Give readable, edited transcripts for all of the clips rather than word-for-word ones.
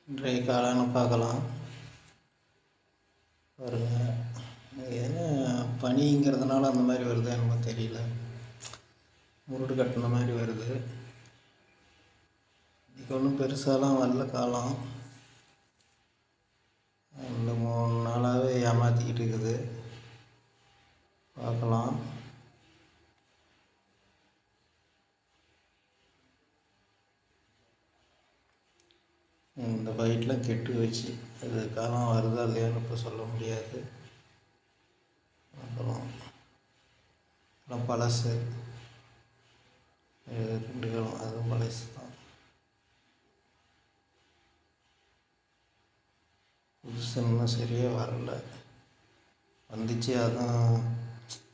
இன்றைய காலான பார்க்கலாம் பாருங்க. என்ன பனிங்கிறதுனால அந்த மாதிரி வருது என்னமோ தெரியல, முருடு கட்டின மாதிரி வருது. இன்றைக்கி ஒன்றும் பெருசாலாம் வரல காலம், 2-3 நாளாகவே ஏமாற்றிக்கிட்டு இருக்குது. பார்க்கலாம். இந்த பைட்டில் கெட்டு வச்சு அது காலம் வருதா இல்லையான்னு இப்போ சொல்ல முடியாது. அப்புறம் பழசு 2 காலம், அதுவும் பழசு தான். புதுசு இன்னும் சரியாக வரல, வந்துச்சு அதுவும்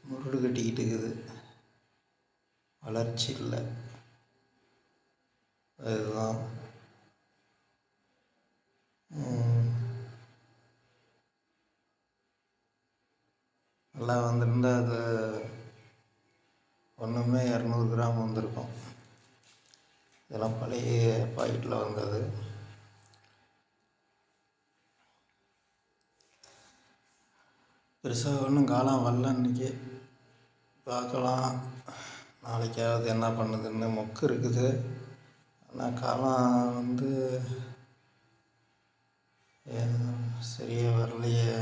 முருடு கட்டிக்கிட்டு இருக்குது, வளர்ச்சி இல்லை. அதுதான் நல்லா வந்திருந்தால் அது ஒன்றுமே 200 கிராம் வந்திருக்கும். இதெல்லாம் பழைய பாக்கெட்டில் வந்தது. பெருசாக ஒன்றும் காலம் வரல இன்றைக்கி. பார்க்கலாம் நாளைக்காவது என்ன பண்ணுதுன்னு. மொக்கு இருக்குது, ஆனால் காலம் சரியாக வரலையே.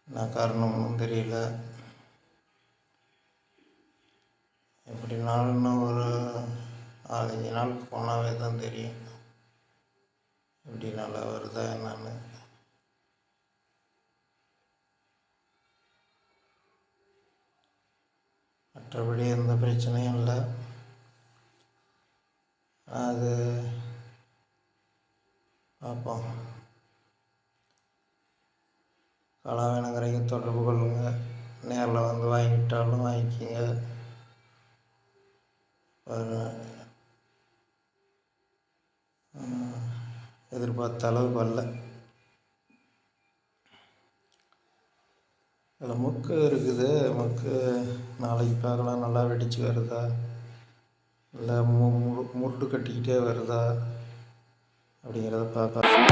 என்ன காரணம்னு தெரியல. எப்படினாலும் இன்னும் ஒரு 4-5 நாள் போனாவே தான் தெரியும் எப்படி நல்லா வருதா என்னன்னு. மற்றபடி எந்த பிரச்சனையும் இல்லை. அது பார்ப்போம். காலம் வேணுங்கிறீங்க தொடர்பு கொள்ளுங்க, நேரில் வந்து வாங்கிட்டாலும் வாங்கிக்கிங்க. எதிர்பார்த்த அளவுக்கு வரல. அதில் மொக்கு இருக்குது, மொக்கு நாளைக்கு பார்க்கலாம் நல்லா வெடித்து வருதா இல்லை முருடு கட்டிக்கிட்டே வருதா அப்படிங்கிறத பார்க்கலாம்.